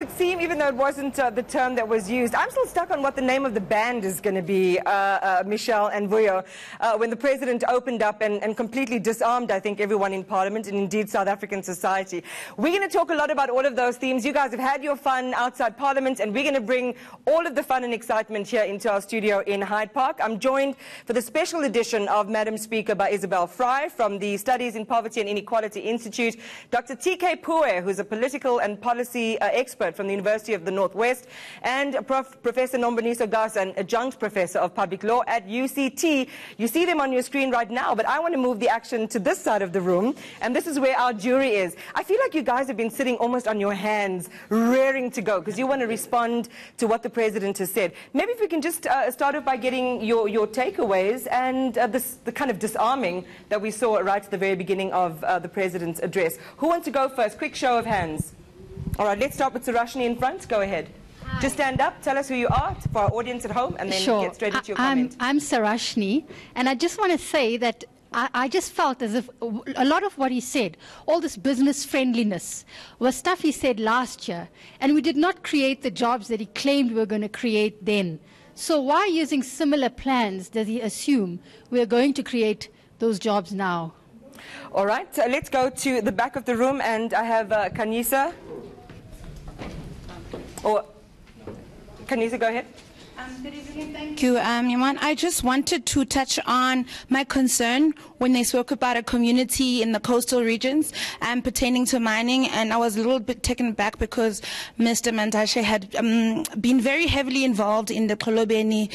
It seemed, even though it wasn't the term that was used, I'm still stuck on what the name of the band is going to be, Michelle and Vuyo, when the president opened up and completely disarmed, I think, everyone in Parliament and indeed South African society. We're going to talk a lot about all of those themes. You guys have had your fun outside Parliament, and we're going to bring all of the fun and excitement here into our studio in Hyde Park. I'm joined for the special edition of Madam Speaker by Isabel Fry from the Studies in Poverty and Inequality Institute, Dr. T.K. Pue, who's a political and policy expert from the University of the Northwest, and Professor Nomboniso Gasa, an adjunct professor of public law at UCT. You see them on your screen right now, but I want to move the action to this side of the room, and this is where our jury is. I feel like you guys have been sitting almost on your hands, raring to go, because you want to respond to what the president has said. Maybe if we can just start off by getting your takeaways and the kind of disarming that we saw right at the very beginning of the president's address. Who wants to go first? Quick show of hands. All right, let's start with Sarashni in front. Go ahead. Hi. Just stand up, tell us who you are for our audience at home, and then get straight into your comment. I'm Sarashni, and I just want to say that I just felt as if a lot of what he said, all this business friendliness, was stuff he said last year, and we did not create the jobs that he claimed we were going to create then. So why, using similar plans, does he assume we are going to create those jobs now? All right, let's go to the back of the room, and I have Kanisa. Or Kanisa, go ahead. Good evening, thank you, Yaman. I just wanted to touch on my concern when they spoke about a community in the coastal regions pertaining to mining, and I was a little bit taken aback because Mr. Mantashe had been very heavily involved in the Kolobeni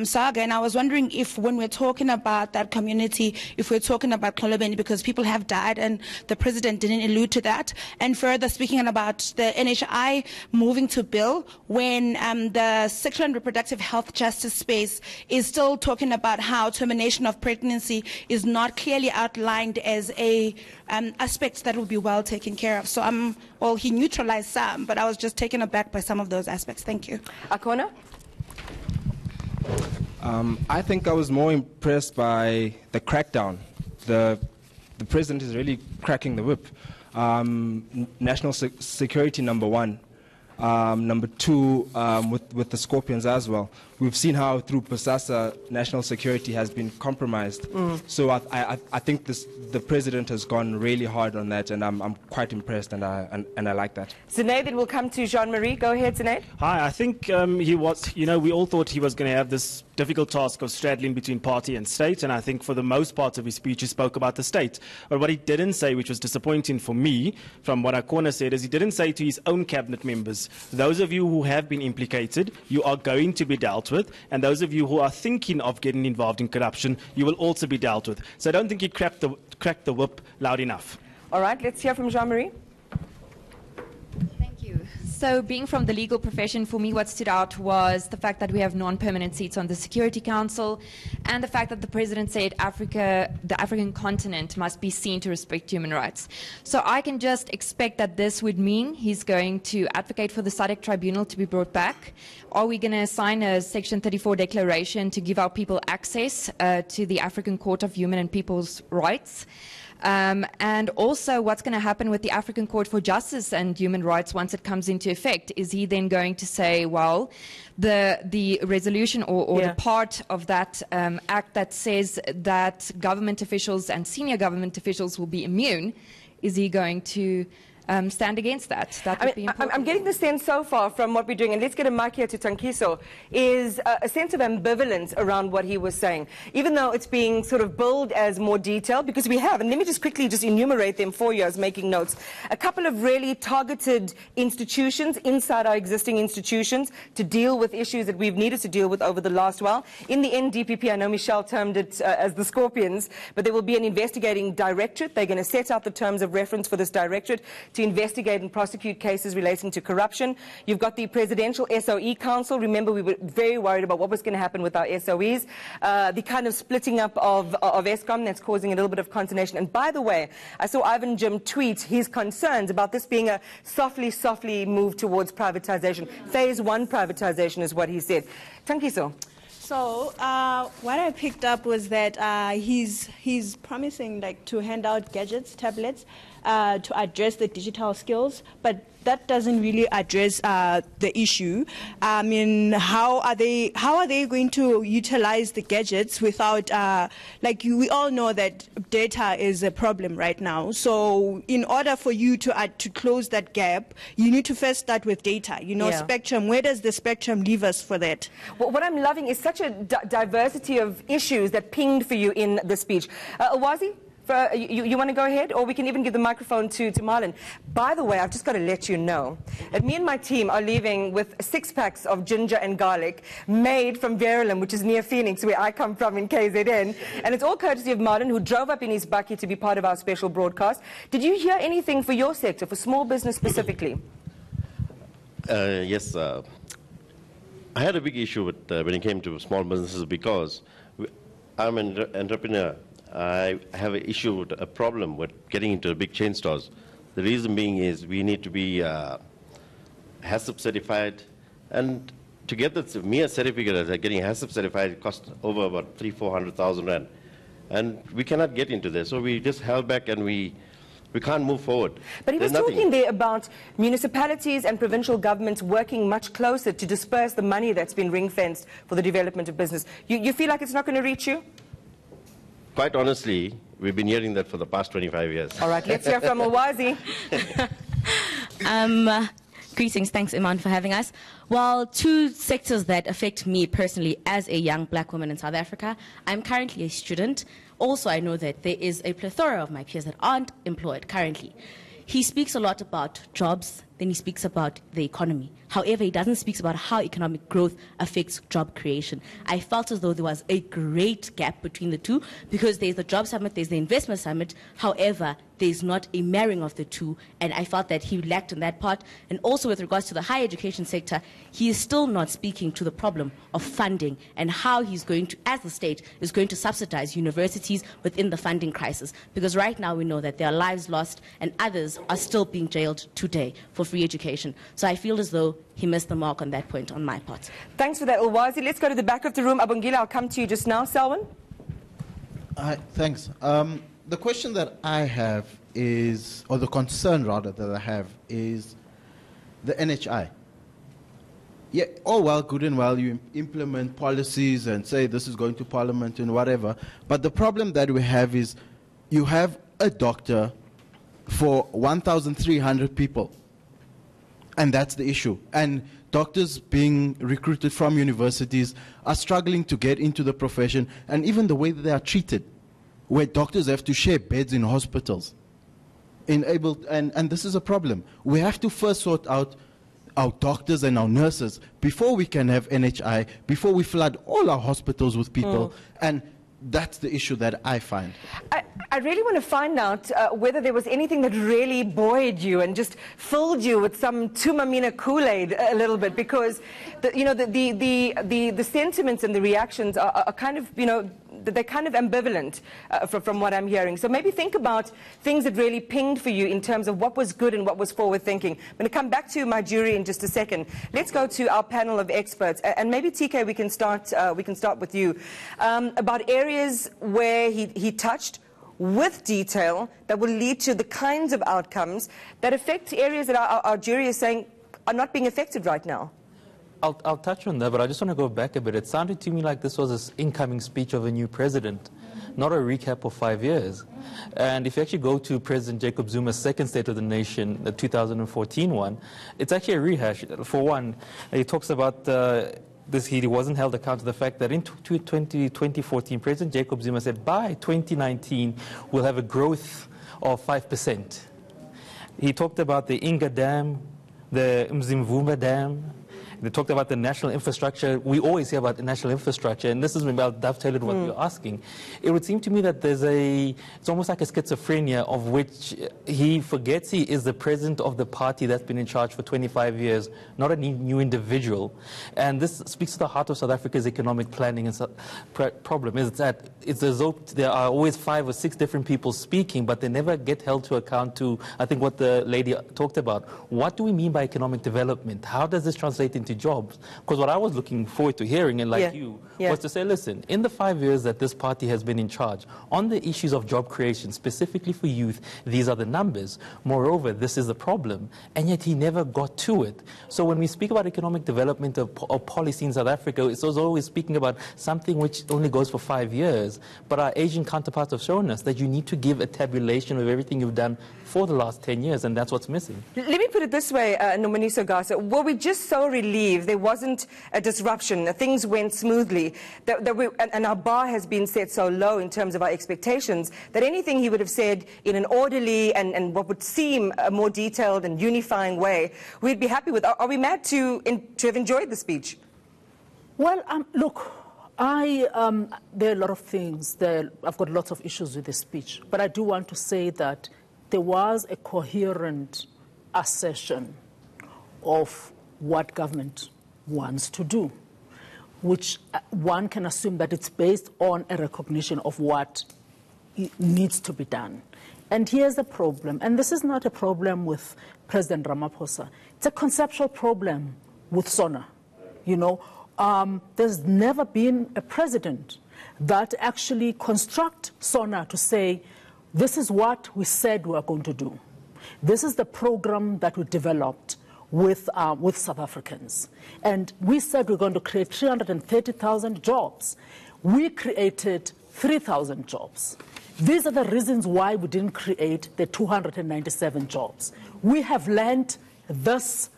saga, and I was wondering if, when we're talking about that community, if we're talking about Kolobeni, because people have died and the president didn't allude to that, and further speaking about the NHI moving to bill when the sexual and reproductive health justice space is still talking about how termination of pregnancy is not clearly outlined as a aspect that will be well taken care of. So well, he neutralized some, but I was just taken aback by some of those aspects. Thank you. Akona? I think I was more impressed by the crackdown. The president is really cracking the whip. National security, number one. Number two, with the Scorpions as well. We've seen how through Bosasa national security has been compromised. So I think the president has gone really hard on that, and I'm quite impressed, and I like that. Sinead, then we'll come to Jean-Marie. Go ahead, Sinead. Hi, I think he was, we all thought he was going to have this difficult task of straddling between party and state, and I think for the most part of his speech he spoke about the state. But what he didn't say, which was disappointing for me, from what Akona said, is he didn't say to his own cabinet members, those of you who have been implicated, you are going to be dealt with, and those of you who are thinking of getting involved in corruption, you will also be dealt with. So I don't think he cracked the whip loud enough. All right, let's hear from Jean-Marie. Thank you. So being from the legal profession, for me what stood out was the fact that we have non-permanent seats on the Security Council, and the fact that the President said the African continent must be seen to respect human rights. So I can just expect that this would mean he's going to advocate for the SADC tribunal to be brought back. Are we going to sign a Section 34 declaration to give our people access to the African Court of Human and People's Rights? And also, what's going to happen with the African Court for Justice and Human Rights once it comes into effect? Is he then going to say, well, the resolution or the part of that act that says that government officials and senior government officials will be immune, is he going to stand against that? That would be important. I'm getting the sense so far from what we're doing, and let's get a mic here to Tankiso, is a sense of ambivalence around what he was saying, even though it's being sort of billed as more detailed, because we have, and let me just quickly just enumerate them for you as making notes, a couple of really targeted institutions inside our existing institutions to deal with issues that we've needed to deal with over the last while. In the NDPP, I know Michelle termed it as the Scorpions, but there will be an investigating directorate. They're going to set out the terms of reference for this directorate to investigate and prosecute cases relating to corruption. You've got the Presidential SOE Council. Remember, we were very worried about what was going to happen with our SOEs. The kind of splitting up of Eskom that's causing a little bit of consternation. And by the way, I saw Ivan Jim tweet his concerns about this being a softly move towards privatization. Phase 1 privatization is what he said. Tankiso. So what I picked up was that he's promising to hand out gadgets, tablets, to address the digital skills, but that doesn't really address the issue. I mean, how are they going to utilize the gadgets without, we all know that data is a problem right now. So in order for you to close that gap, you need to first start with data. Spectrum, where does the spectrum leave us for that? Well, what I'm loving is such a diversity of issues that pinged for you in the speech. Awazi? You want to go ahead, or we can even give the microphone to Marlon. By the way, I've just got to let you know that me and my team are leaving with 6 packs of ginger and garlic made from Verulam, which is near Phoenix, where I come from in KZN. And it's all courtesy of Marlon, who drove up in his bakkie to be part of our special broadcast. Did you hear anything for your sector, for small business specifically? Yes. I had a big issue with, when it came to small businesses, because I'm an entrepreneur. I have an issue, with a problem with getting into the big chain stores. The reason being is we need to be HACCP certified, and to get the mere certificate as getting HACCP certified costs over about 300,000-400,000 rand, and we cannot get into this. So we just held back, and we can't move forward. But he was talking there about municipalities and provincial governments working much closer to disperse the money that's been ring-fenced for the development of business. You feel like it's not going to reach you? Quite honestly, we've been hearing that for the past 25 years. All right, let's hear from Awazi. Greetings, thanks Iman for having us. Well, 2 sectors that affect me personally as a young black woman in South Africa. I'm currently a student. Also, I know that there is a plethora of my peers that aren't employed currently. He speaks a lot about jobs, then he speaks about the economy. However, he doesn't speak about how economic growth affects job creation. I felt as though there was a great gap between the two, because there's the job summit, there's the investment summit. However, there's not a marrying of the two, and I felt that he lacked in that part. And also with regards to the higher education sector, he is still not speaking to the problem of funding and how he's going to, as the state, is going to subsidize universities within the funding crisis. Because right now we know that there are lives lost and others are still being jailed today for free education. So I feel as though he missed the mark on that point on my part. Thanks for that, Ulwazi. Let's go to the back of the room. Abongile, I'll come to you just now. Selwyn? Thanks. The question that I have is, or the concern rather that I have, is the NHI. Yeah, all well, good and well, you implement policies and say this is going to Parliament and whatever, but the problem that we have is you have a doctor for 1,300 people. And that's the issue. And doctors being recruited from universities are struggling to get into the profession, and even the way that they are treated, where doctors have to share beds in hospitals. And this is a problem. We have to first sort out our doctors and our nurses before we can have NHI, before we flood all our hospitals with people. And that's the issue that I find. I really want to find out whether there was anything that really buoyed you and just filled you with some Tumamina Kool-Aid a little bit, because the sentiments and the reactions are kind of, they're kind of ambivalent from what I'm hearing. So maybe think about things that really pinged for you in terms of what was good and what was forward thinking. I'm going to come back to my jury in just a second. Let's go to our panel of experts, and maybe TK, we can start with you about areas where he touched with detail that will lead to the kinds of outcomes that affect areas that our jury is saying are not being affected right now. I'll touch on that, but I just want to go back a bit. It sounded to me like this was an incoming speech of a new president, not a recap of 5 years. And if you actually go to President Jacob Zuma's second State of the Nation, the 2014 one, it's actually a rehash. For one, he talks about he wasn't held accountable to the fact that in 2014, President Jacob Zuma said by 2019 we'll have a growth of 5%. He talked about the Inga Dam, the Mzimvuma Dam. They talked about the national infrastructure. We always hear about the national infrastructure, and this is maybe I'll dovetail what you're asking. It would seem to me that it's almost like a schizophrenia of which he forgets he is the president of the party that's been in charge for 25 years, not a new individual. And this speaks to the heart of South Africa's economic planning and problem, is that it's as though there are always 5 or 6 different people speaking, but they never get held to account to, I think, what the lady talked about. What do we mean by economic development? How does this translate into into jobs. Because what I was looking forward to hearing, and like you, was to say, listen, in the 5 years that this party has been in charge, on the issues of job creation, specifically for youth, these are the numbers. Moreover, this is the problem. And yet he never got to it. So when we speak about economic development of policy in South Africa, it's always speaking about something which only goes for 5 years. But our Asian counterparts have shown us that you need to give a tabulation of everything you've done for the last 10 years, and that's what's missing. Let me put it this way, Nomaniso Gasa. Were we just so relieved there wasn't a disruption, things went smoothly, and our bar has been set so low in terms of our expectations, that anything he would have said in an orderly and what would seem a more detailed and unifying way, we'd be happy with. Are we mad to have enjoyed the speech? Well, look, there are a lot of things. I've got lots of issues with the speech, but I do want to say that there was a coherent assertion of what government wants to do, which one can assume that it's based on a recognition of what needs to be done. And here's the problem, and this is not a problem with President Ramaphosa. It's a conceptual problem with Sona. You know, there's never been a president that actually construct Sona to say, this is what we said we are going to do. This is the program that we developed with South Africans. And we said we're going to create 330,000 jobs. We created 3,000 jobs. These are the reasons why we didn't create the 297 jobs. We have learned this.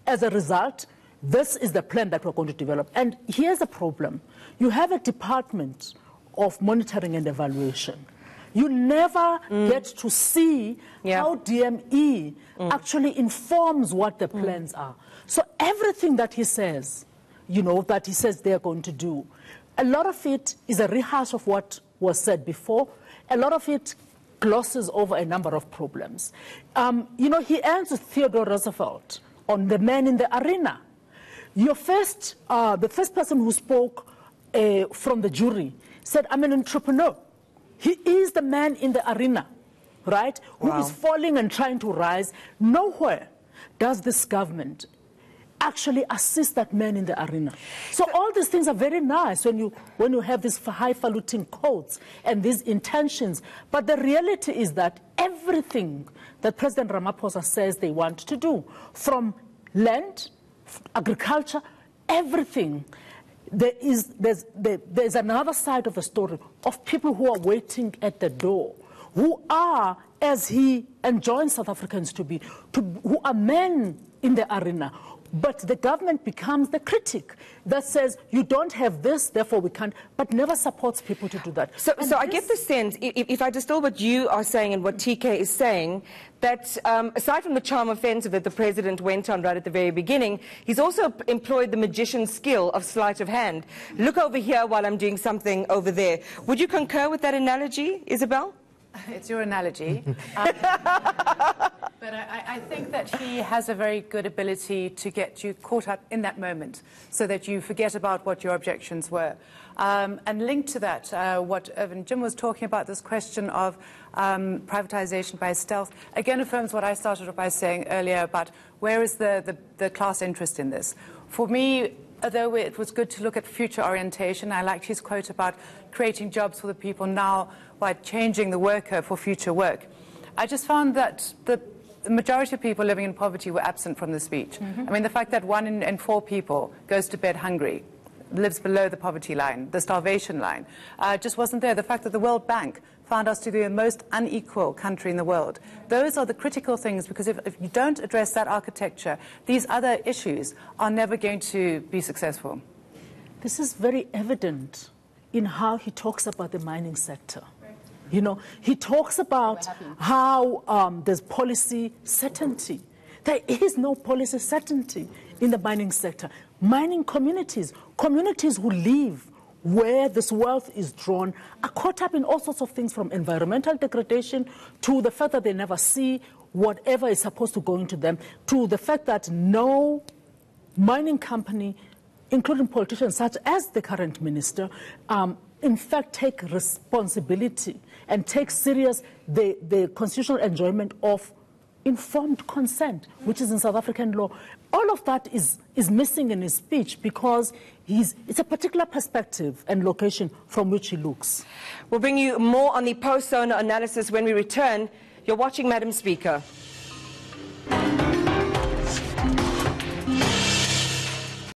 As a result, this is the plan that we're going to develop. And here's the problem. You have a department of monitoring and evaluation. You never get to see how DME actually informs what the plans are. So everything that he says, you know, that he says they're going to do, a lot of it is a rehash of what was said before. A lot of it glosses over a number of problems. You know, he ends with Theodore Roosevelt on the man in the arena. The first person who spoke from the jury said, I'm an entrepreneur. He is the man in the arena, right, who is falling and trying to rise. Nowhere does this government actually assist that man in the arena. So all these things are very nice when you have these highfalutin quotes and these intentions. But the reality is that everything that President Ramaphosa says they want to do, from land, agriculture, everything, there's another side of the story of people who are waiting at the door, who are, as he enjoins South Africans to be, who are men in the arena. But the government becomes the critic that says, you don't have this, therefore we can't, but never supports people to do that. So I get the sense, if I distill what you are saying and what TK is saying, that aside from the charm offensive that the president went on right at the very beginning, he's also employed the magician's skill of sleight of hand. Look over here while I'm doing something over there. Would you concur with that analogy, Isabel? It's your analogy. But I think that he has a very good ability to get you caught up in that moment so that you forget about what your objections were. And linked to that, what Irvin Jim was talking about, this question of privatization by stealth, again affirms what I started off by saying earlier about where is the class interest in this. For me, although it was good to look at future orientation, I liked his quote about creating jobs for the people now by changing the worker for future work. I just found that the majority of people living in poverty were absent from the speech. I mean, the fact that 1 in 4 people goes to bed hungry, lives below the poverty line, the starvation line, just wasn't there. The fact that the World Bank found us to be the most unequal country in the world. Those are the critical things, because if you don't address that architecture, these other issues are never going to be successful. This is very evident in how he talks about the mining sector. You know, he talks about how there's policy certainty. There is no policy certainty in the mining sector. Mining communities who live where this wealth is drawn, are caught up in all sorts of things, from environmental degradation to the fact that they never see whatever is supposed to go into them, to the fact that no mining company, including politicians such as the current minister, in fact take responsibility and take serious the constitutional enjoyment of informed consent, which is in South African law. All of that is missing in his speech because it's a particular perspective and location from which he looks. We'll bring you more on the post-Sona analysis when we return. You're watching Madam Speaker.